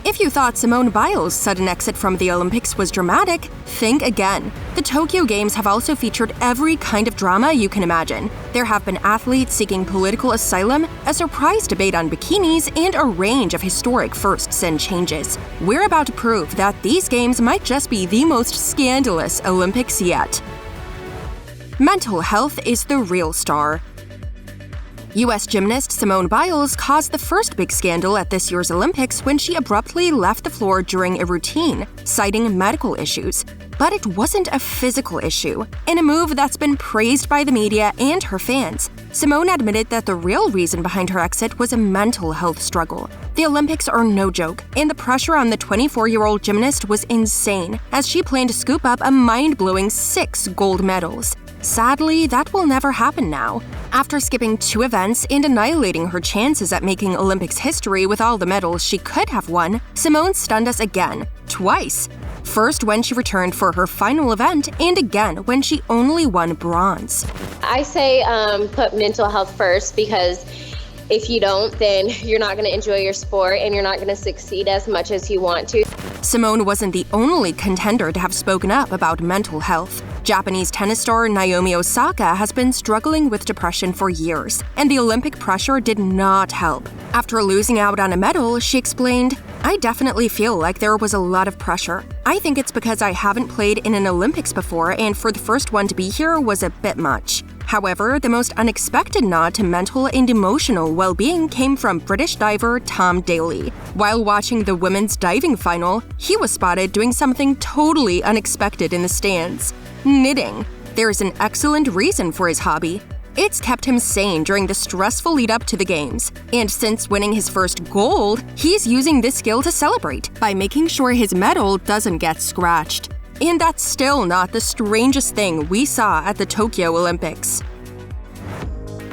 If you thought Simone Biles' sudden exit from the Olympics was dramatic, think again. The Tokyo Games have also featured every kind of drama you can imagine. There have been athletes seeking political asylum, a surprise debate on bikinis, and a range of historic firsts and changes. We're about to prove that these games might just be the most scandalous Olympics yet. Mental health is the real star. U.S. gymnast Simone Biles caused the first big scandal at this year's Olympics when she abruptly left the floor during a routine, citing medical issues. But it wasn't a physical issue. In a move that's been praised by the media and her fans, Simone admitted that the real reason behind her exit was a mental health struggle. The Olympics are no joke, and the pressure on the 24-year-old gymnast was insane, as she planned to scoop up a mind-blowing 6 gold medals. Sadly, that will never happen now. After skipping 2 events and annihilating her chances at making Olympics history with all the medals she could have won, Simone stunned us again, twice. First when she returned for her final event, and again when she only won bronze. I say put mental health first, because if you don't, then you're not going to enjoy your sport and you're not going to succeed as much as you want to. Simone wasn't the only contender to have spoken up about mental health. Japanese tennis star Naomi Osaka has been struggling with depression for years, and the Olympic pressure did not help. After losing out on a medal, she explained, "I definitely feel like there was a lot of pressure. I think it's because I haven't played in an Olympics before, and for the first one to be here was a bit much." However, the most unexpected nod to mental and emotional well-being came from British diver Tom Daley. While watching the women's diving final, he was spotted doing something totally unexpected in the stands: knitting. There's an excellent reason for his hobby. It's kept him sane during the stressful lead-up to the games. And since winning his first gold, he's using this skill to celebrate by making sure his medal doesn't get scratched. And that's still not the strangest thing we saw at the Tokyo Olympics.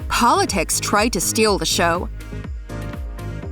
Politics tried to steal the show.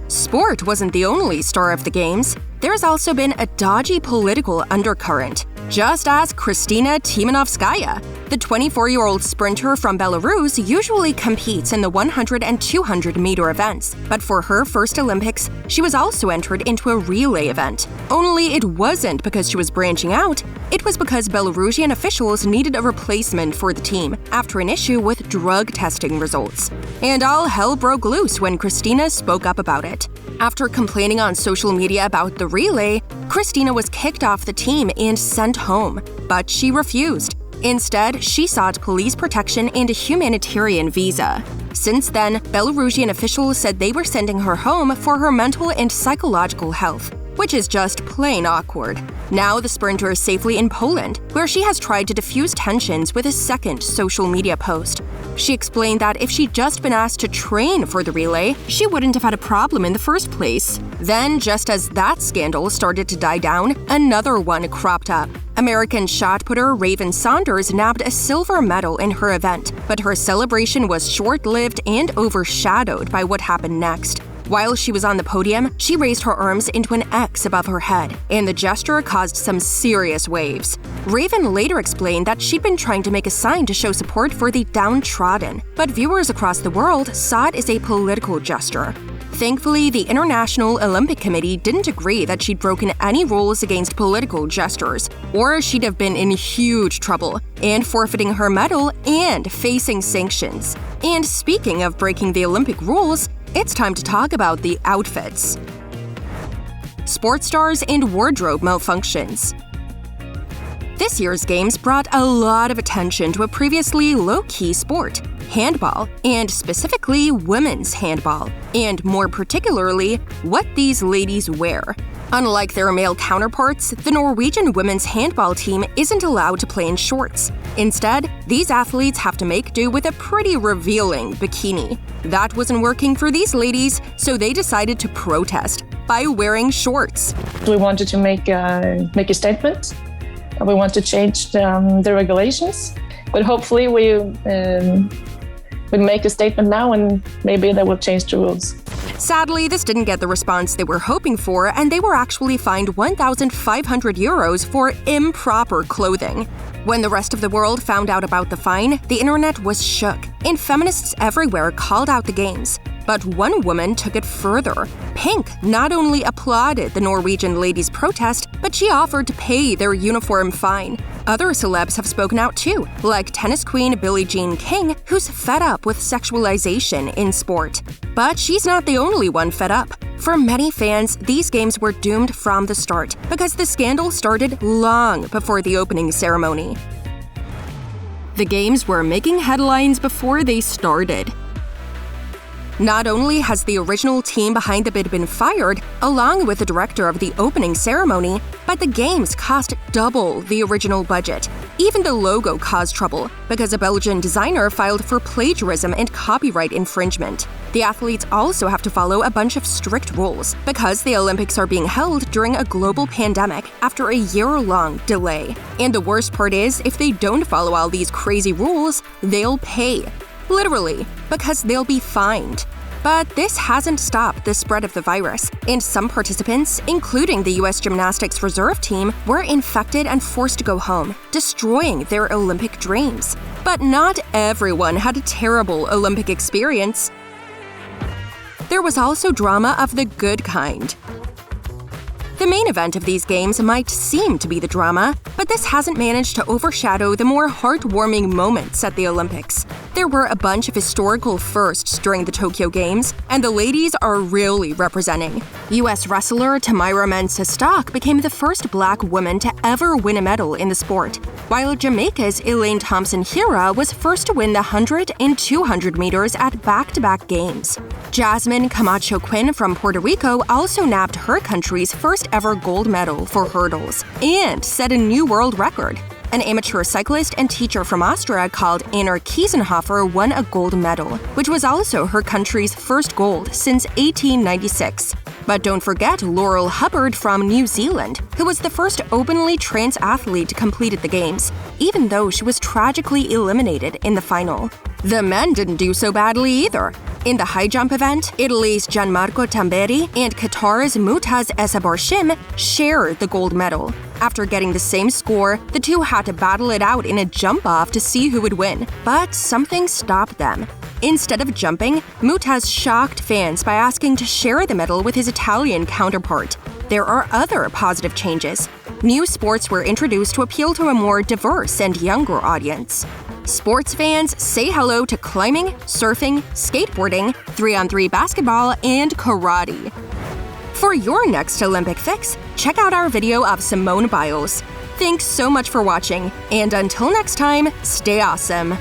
Sport wasn't the only star of the games. There's also been a dodgy political undercurrent, just as Tsimanouskaya. The 24-year-old sprinter from Belarus usually competes in the 100 and 200-meter events, but for her first Olympics, she was also entered into a relay event. Only it wasn't because she was branching out, it was because Belarusian officials needed a replacement for the team after an issue with drug testing results. And all hell broke loose when Kristina spoke up about it. After complaining on social media about the relay, Kristina was kicked off the team and sent home, but she refused. Instead, she sought police protection and a humanitarian visa. Since then, Belarusian officials said they were sending her home for her mental and psychological health, which is just plain awkward. Now the sprinter is safely in Poland, where she has tried to diffuse tensions with a second social media post. She explained that if she'd just been asked to train for the relay, she wouldn't have had a problem in the first place. Then, just as that scandal started to die down, another one cropped up. American shot putter Raven Saunders nabbed a silver medal in her event, but her celebration was short-lived and overshadowed by what happened next. While she was on the podium, she raised her arms into an X above her head, and the gesture caused some serious waves. Raven later explained that she'd been trying to make a sign to show support for the downtrodden, but viewers across the world saw it as a political gesture. Thankfully, the International Olympic Committee didn't agree that she'd broken any rules against political gestures, or she'd have been in huge trouble and forfeiting her medal and facing sanctions. And speaking of breaking the Olympic rules, it's time to talk about the outfits. Sports stars and wardrobe malfunctions. This year's games brought a lot of attention to a previously low-key sport, handball, and specifically women's handball, and more particularly, what these ladies wear. Unlike their male counterparts, the Norwegian women's handball team isn't allowed to play in shorts. Instead, these athletes have to make do with a pretty revealing bikini. That wasn't working for these ladies, so they decided to protest by wearing shorts. We wanted to make a statement. We want to change the regulations, but hopefully we make a statement now and maybe they will change the rules. Sadly, this didn't get the response they were hoping for, and they were actually fined 1,500 euros for improper clothing. When the rest of the world found out about the fine, the internet was shook, and feminists everywhere called out the games. But one woman took it further. Pink not only applauded the Norwegian ladies' protest, but she offered to pay their uniform fine. Other celebs have spoken out too, like tennis queen Billie Jean King, who's fed up with sexualization in sport. But she's not the only one fed up. For many fans, these games were doomed from the start because the scandal started long before the opening ceremony. The games were making headlines before they started. Not only has the original team behind the bid been fired, along with the director of the opening ceremony, but the games cost double the original budget. Even the logo caused trouble because a Belgian designer filed for plagiarism and copyright infringement. The athletes also have to follow a bunch of strict rules because the Olympics are being held during a global pandemic after a year-long delay. And the worst part is, if they don't follow all these crazy rules, they'll pay. Literally, because they'll be fined. But this hasn't stopped the spread of the virus, and some participants, including the U.S. gymnastics reserve team, were infected and forced to go home, destroying their Olympic dreams. But not everyone had a terrible Olympic experience. There was also drama of the good kind. The main event of these games might seem to be the drama, but this hasn't managed to overshadow the more heartwarming moments at the Olympics. There were a bunch of historical firsts during the Tokyo Games, and the ladies are really representing. U.S. wrestler Tamyra Mensah-Stock became the first black woman to ever win a medal in the sport, while Jamaica's Elaine Thompson-Herah was first to win the 100 and 200 meters at back-to-back games. Jasmine Camacho Quinn from Puerto Rico also nabbed her country's first ever gold medal for hurdles and set a new world record. An amateur cyclist and teacher from Austria called Anna Kiesenhofer won a gold medal, which was also her country's first gold since 1896. But don't forget Laurel Hubbard from New Zealand, who was the first openly trans athlete to complete at the Games, even though she was tragically eliminated in the final. The men didn't do so badly either. In the high jump event, Italy's Gianmarco Tamberi and Qatar's Mutaz Essabarshim shared the gold medal. After getting the same score, the two had to battle it out in a jump-off to see who would win. But something stopped them. Instead of jumping, Mutaz shocked fans by asking to share the medal with his Italian counterpart. There are other positive changes. New sports were introduced to appeal to a more diverse and younger audience. Sports fans, say hello to climbing, surfing, skateboarding, 3-on-3 basketball, and karate. For your next Olympic fix, check out our video of Simone Biles. Thanks so much for watching, and until next time, stay awesome!